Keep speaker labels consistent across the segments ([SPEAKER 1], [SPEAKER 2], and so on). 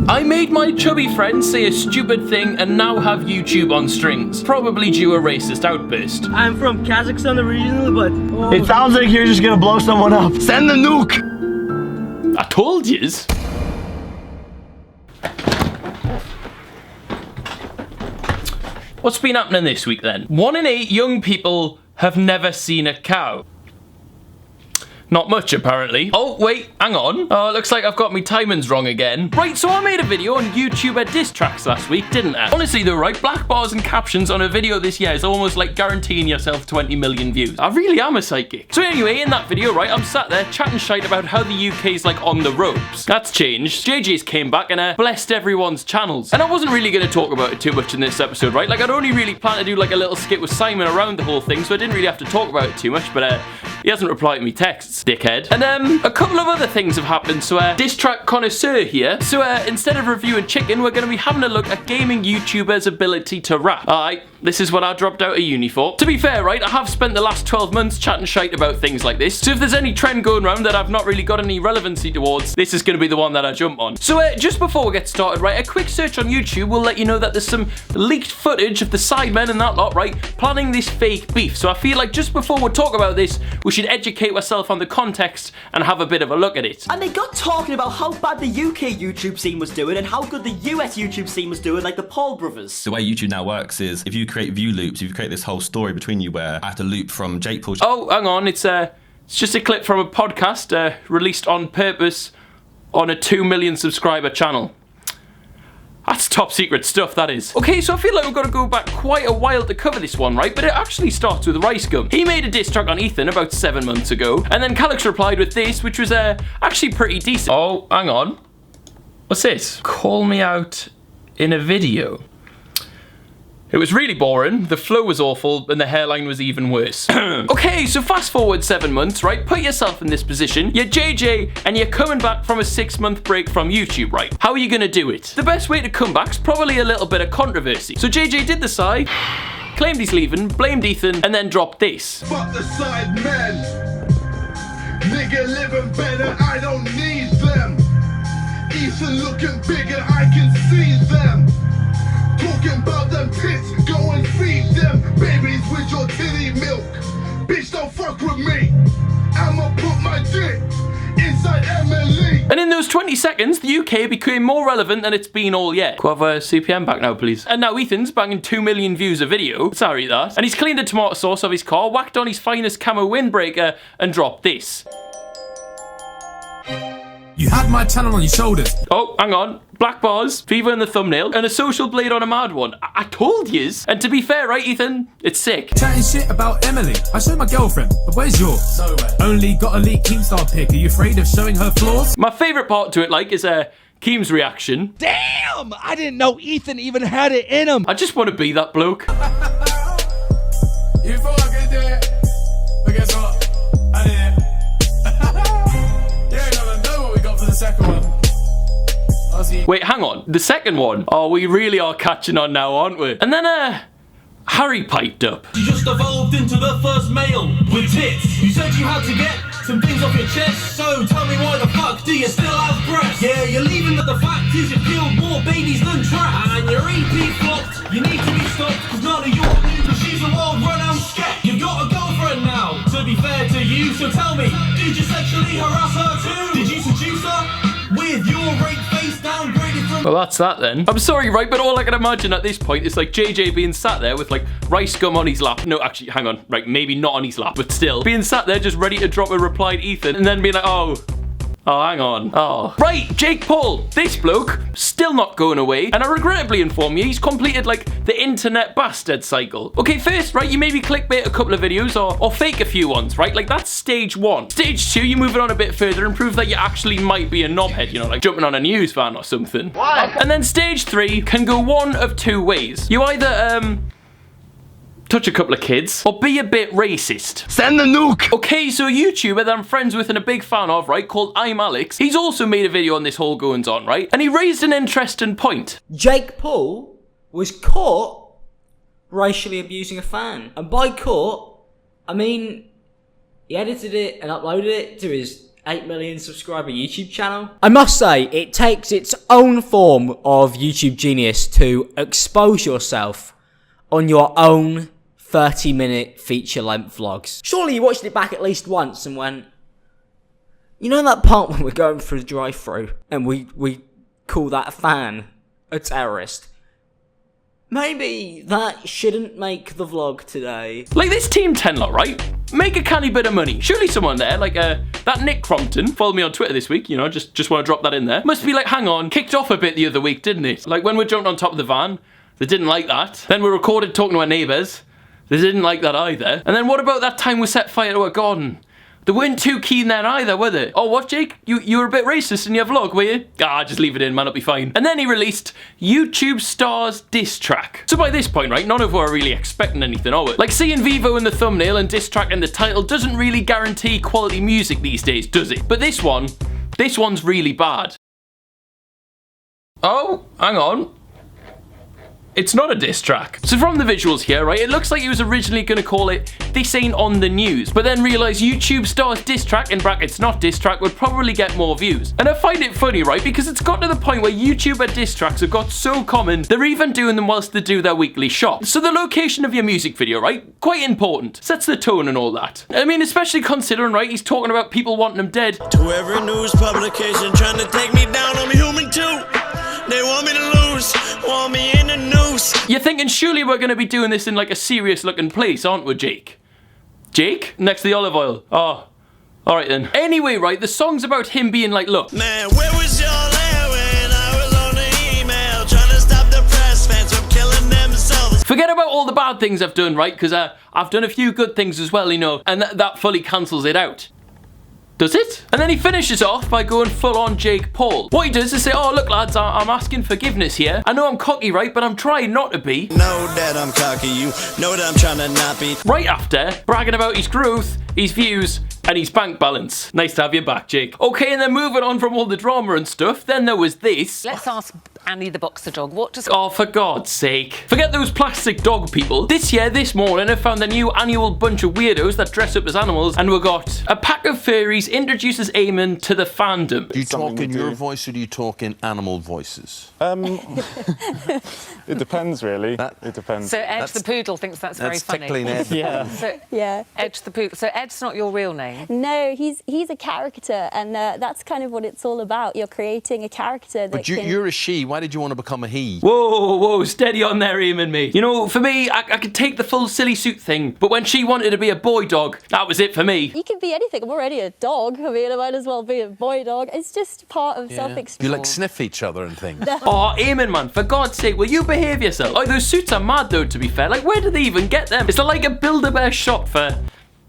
[SPEAKER 1] I made my chubby friend say a stupid thing and now have YouTube on strings. Probably due to a racist outburst.
[SPEAKER 2] I'm from Kazakhstan originally, but... Oh.
[SPEAKER 3] It sounds like you're just gonna blow someone up. Send the nuke!
[SPEAKER 1] I told yous. What's been happening this week then? 1 in 8 young people have never seen a cow. Not much, apparently. Oh, wait, hang on. Oh, it looks like I've got my timings wrong again. Right, so I made a video on YouTuber diss tracks last week, didn't I? Honestly though, right, black bars and captions on a video this year is almost like guaranteeing yourself 20 million views. I really am a psychic. So anyway, in that video, right, I'm sat there chatting shite about how the UK's like on the ropes. That's changed. JJ's came back and blessed everyone's channels. And I wasn't really going to talk about it too much in this episode, right? Like, I'd only really planned to do like a little skit with Simon around the whole thing, so I didn't really have to talk about it too much, but he hasn't replied to me texts, dickhead. And a couple of other things have happened. So Disstrack Connoisseur here. So instead of reviewing chicken, we're going to be having a look at gaming YouTubers' ability to rap. Alright, this is what I dropped out of uni for. To be fair, right, I have spent the last 12 months chatting shite about things like this. So if there's any trend going around that I've not really got any relevancy towards, this is going to be the one that I jump on. So just before we get started, right, a quick search on YouTube will let you know that there's some leaked footage of the Sidemen and that lot, right, planning this fake beef. So I feel like just before we talk about this, we should educate ourselves on the context and have a bit of a look at it.
[SPEAKER 2] And they got talking about how bad the UK YouTube scene was doing and how good the US YouTube scene was doing, like the Paul brothers.
[SPEAKER 4] The way YouTube now works is if you create view loops, if you create this whole story between you where I have to loop from Jake Paul.
[SPEAKER 1] Oh, hang on, it's just a clip from a podcast released on purpose on a 2 million subscriber channel. That's top secret stuff, that is. Okay, so I feel like we've got to go back quite a while to cover this one, right? But it actually starts with Ricegum. He made a diss track on Ethan about 7 months ago, and then Calix replied with this, which was actually pretty decent. Oh, hang on. What's this? Call me out in a video. It was really boring, the flow was awful, and the hairline was even worse. Okay, so fast forward 7 months, right? Put yourself in this position. You're JJ, and you're coming back from a 6-month break from YouTube, right? How are you gonna do it? The best way to come back's probably a little bit of controversy. So JJ did the side, claimed he's leaving, blamed Ethan, and then dropped this.
[SPEAKER 5] Fuck the side men. Nigga living better, I don't need them. Ethan looking bigger, I can see them. Talking about them tits, go and feed them babies with your titty milk. Bitch, don't fuck with me. I'ma put my dick inside Emily.
[SPEAKER 1] And in those 20 seconds, the UK became more relevant than it's been all year. Could I have CPM back now, please? And now Ethan's banging 2 million views a video. Sorry, that. And he's cleaned the tomato sauce off his car, whacked on his finest camo windbreaker, and dropped this.
[SPEAKER 6] You had my channel on your shoulders.
[SPEAKER 1] Oh, hang on. Black bars, fever in the thumbnail, and a social blade on a mad one. I told yous. And to be fair, right, Ethan? It's sick.
[SPEAKER 6] Chatting shit about Emily. I showed my girlfriend, but where's yours? Nowhere. Only got a leaked Keemstar pic. Are you afraid of showing her flaws?
[SPEAKER 1] My favourite part to it, like, is Keem's reaction.
[SPEAKER 7] Damn! I didn't know Ethan even had it in him.
[SPEAKER 1] I just want to be that bloke.
[SPEAKER 6] You thought I could do it, but guess what? I did it. You ain't gonna know what we got for the second one.
[SPEAKER 1] Wait, hang on. The second one? Oh, we really are catching on now, aren't we? And then, Harry piped up.
[SPEAKER 8] You just evolved into the first male with tits. You said you had to get some things off your chest, so tell me why the fuck do you still have breasts? Yeah, you're leaving, but the fact is you killed more babies than traps. And your EP flopped. You need to be stopped, cause none of your cause she's a world renowned scat. You've got a girlfriend now, to be fair to you, so tell me, did you sexually harass her too? Did you seduce her with your rape face downgraded from...
[SPEAKER 1] Well, that's that then. I'm sorry, right, but all I can imagine at this point is like JJ being sat there with like Ricegum on his lap. No, actually, hang on, right, maybe not on his lap, but still. Being sat there just ready to drop a reply to Ethan and then being like, oh, hang on. Oh. Right, Jake Paul. This bloke, still not going away. And I regrettably inform you, he's completed like the internet bastard cycle. Okay, first, right, you maybe clickbait a couple of videos or fake a few ones, right? Like that's stage 1. Stage 2, you move it on a bit further and prove that you actually might be a knobhead, you know, like jumping on a news van or something.
[SPEAKER 3] What?
[SPEAKER 1] And then stage 3 can go one of 2 ways. You either, touch a couple of kids, or be a bit racist.
[SPEAKER 3] Send the nuke!
[SPEAKER 1] Okay, so a YouTuber that I'm friends with and a big fan of, right, called I'm Alex, he's also made a video on this whole goings on, right? And he raised an interesting point.
[SPEAKER 2] Jake Paul was caught racially abusing a fan. And by caught, I mean he edited it and uploaded it to his 8 million subscriber YouTube channel.
[SPEAKER 9] I must say, it takes its own form of YouTube genius to expose yourself on your own 30-minute feature-length vlogs. Surely you watched it back at least once and went, you know that part when we're going through the drive-thru and we call that fan a terrorist? Maybe that shouldn't make the vlog today.
[SPEAKER 1] Like this Team 10 lot, right? Make a canny bit of money. Surely someone there, like that Nick Crompton, followed me on Twitter this week, you know, just want to drop that in there. Must be like, hang on, kicked off a bit the other week, didn't it? Like when we jumped on top of the van, they didn't like that. Then we recorded talking to our neighbours. They didn't like that either. And then what about that time we set fire to a garden? They weren't too keen then either, were they? Oh, what, Jake? You were a bit racist in your vlog, were you? Ah, just leave it in, man, it'll be fine. And then he released YouTube Stars Disstrack. So by this point, right, none of us are really expecting anything, are we? Like, seeing Vivo in the thumbnail and Disstrack in the title doesn't really guarantee quality music these days, does it? But this one's really bad. Oh, hang on. It's not a diss track. So from the visuals here, right, it looks like he was originally going to call it This Ain't On The News, but then realised YouTube Stars diss track, in brackets not diss track, would probably get more views. And I find it funny, right, because it's got to the point where YouTuber diss tracks have got so common, they're even doing them whilst they do their weekly shop. So the location of your music video, right, quite important. Sets the tone and all that. I mean, especially considering, right, he's talking about people wanting him dead.
[SPEAKER 10] To every news publication trying to take me down, I'm human too. They want me to lose, want me in the noose.
[SPEAKER 1] You're thinking surely we're going to be doing this in like a serious looking place, aren't we, Jake? Jake? Next to the olive oil. Oh, alright then. Anyway, right, the song's about him being like, look.
[SPEAKER 10] Man, where was y'all at when I was on the email trying to stop the press fans from killing themselves?
[SPEAKER 1] Forget about all the bad things I've done, right? Because I've done a few good things as well, you know, and that fully cancels it out. Does it? And then he finishes off by going full on Jake Paul. What he does is say, oh look lads, I'm asking forgiveness here. I know I'm cocky, right, but I'm trying not to be.
[SPEAKER 10] Know that I'm cocky, you know that I'm trying to not be.
[SPEAKER 1] Right after, bragging about his growth, his views, and his bank balance. Nice to have you back, Jake. Okay, and then moving on from all the drama and stuff, then there was this.
[SPEAKER 11] Let's ask Annie the boxer dog, what does...
[SPEAKER 1] Oh, for God's sake. Forget those plastic dog people. This year, this morning, I found a new annual bunch of weirdos that dress up as animals, and we got a pack of furries introduces Eamon to the fandom.
[SPEAKER 12] Do you talk in your voice or do you talk in animal voices?
[SPEAKER 13] It depends, really. It depends.
[SPEAKER 11] So Edge the poodle thinks that's very funny.
[SPEAKER 12] Ed.
[SPEAKER 11] Yeah. So, yeah. Edge the poodle. So Ed's not your real name?
[SPEAKER 14] No, he's a character, and that's kind of what it's all about. You're creating a character that
[SPEAKER 12] But you're a she. Why did you want to become a he?
[SPEAKER 1] Whoa, whoa, steady on there, Eamon, mate. You know, for me, I could take the full silly suit thing, but when she wanted to be a boy dog, that was it for me.
[SPEAKER 14] You can be anything. I'm already a dog. I mean, I might as well be a boy dog. It's just part of self-expression.
[SPEAKER 12] You like sniff each other and things.
[SPEAKER 1] Oh, Eamon, man, for God's sake, will you behave yourself? Like, those suits are mad, though, to be fair. Like, where do they even get them? It's like a Build-A-Bear shop for...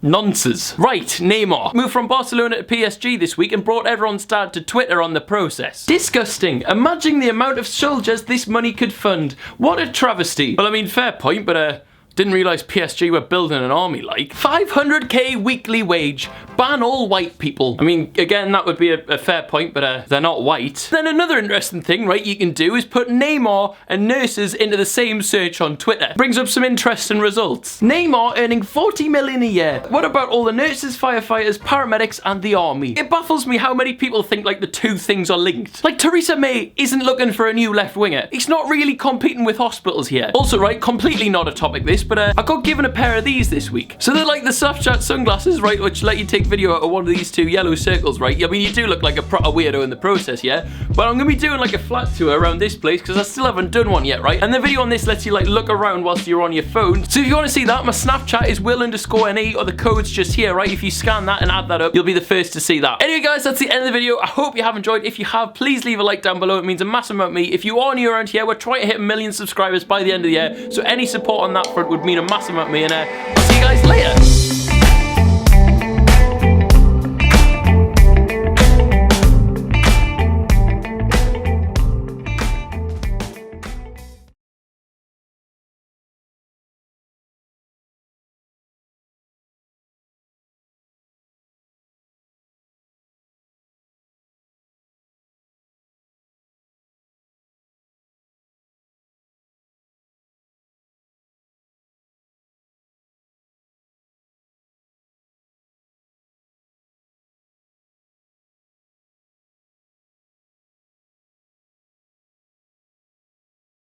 [SPEAKER 1] nonsense. Right, Neymar. Moved from Barcelona to PSG this week and brought everyone's dad to Twitter on the process. Disgusting. Imagine the amount of soldiers this money could fund. What a travesty. Well, I mean, fair point, but didn't realise PSG were building an army like. 500k weekly wage. Ban all white people. I mean, again, that would be a fair point, but they're not white. Then another interesting thing, right, you can do is put Neymar and nurses into the same search on Twitter. Brings up some interesting results. Neymar earning 40 million a year. What about all the nurses, firefighters, paramedics, and the army? It baffles me how many people think like the two things are linked. Like Theresa May isn't looking for a new left winger. It's not really competing with hospitals here. Also, right, completely not a topic this, but I got given a pair of these this week. So they're like the Snapchat sunglasses, right, which let you take video out of one of these two yellow circles, right? I mean, you do look like a proper weirdo in the process, yeah? But I'm gonna be doing like a flat tour around this place because I still haven't done one yet, right? And the video on this lets you like look around whilst you're on your phone. So if you want to see that, my Snapchat is Will_NE, or the code's just here, right? If you scan that and add that up, you'll be the first to see that. Anyway, guys, that's the end of the video. I hope you have enjoyed. If you have, please leave a like down below. It means a massive amount to me. If you are new around here, we're trying to hit 1 million subscribers by the end of the year. So any support on that front would mean a massive amount to me. And I'll see you guys later.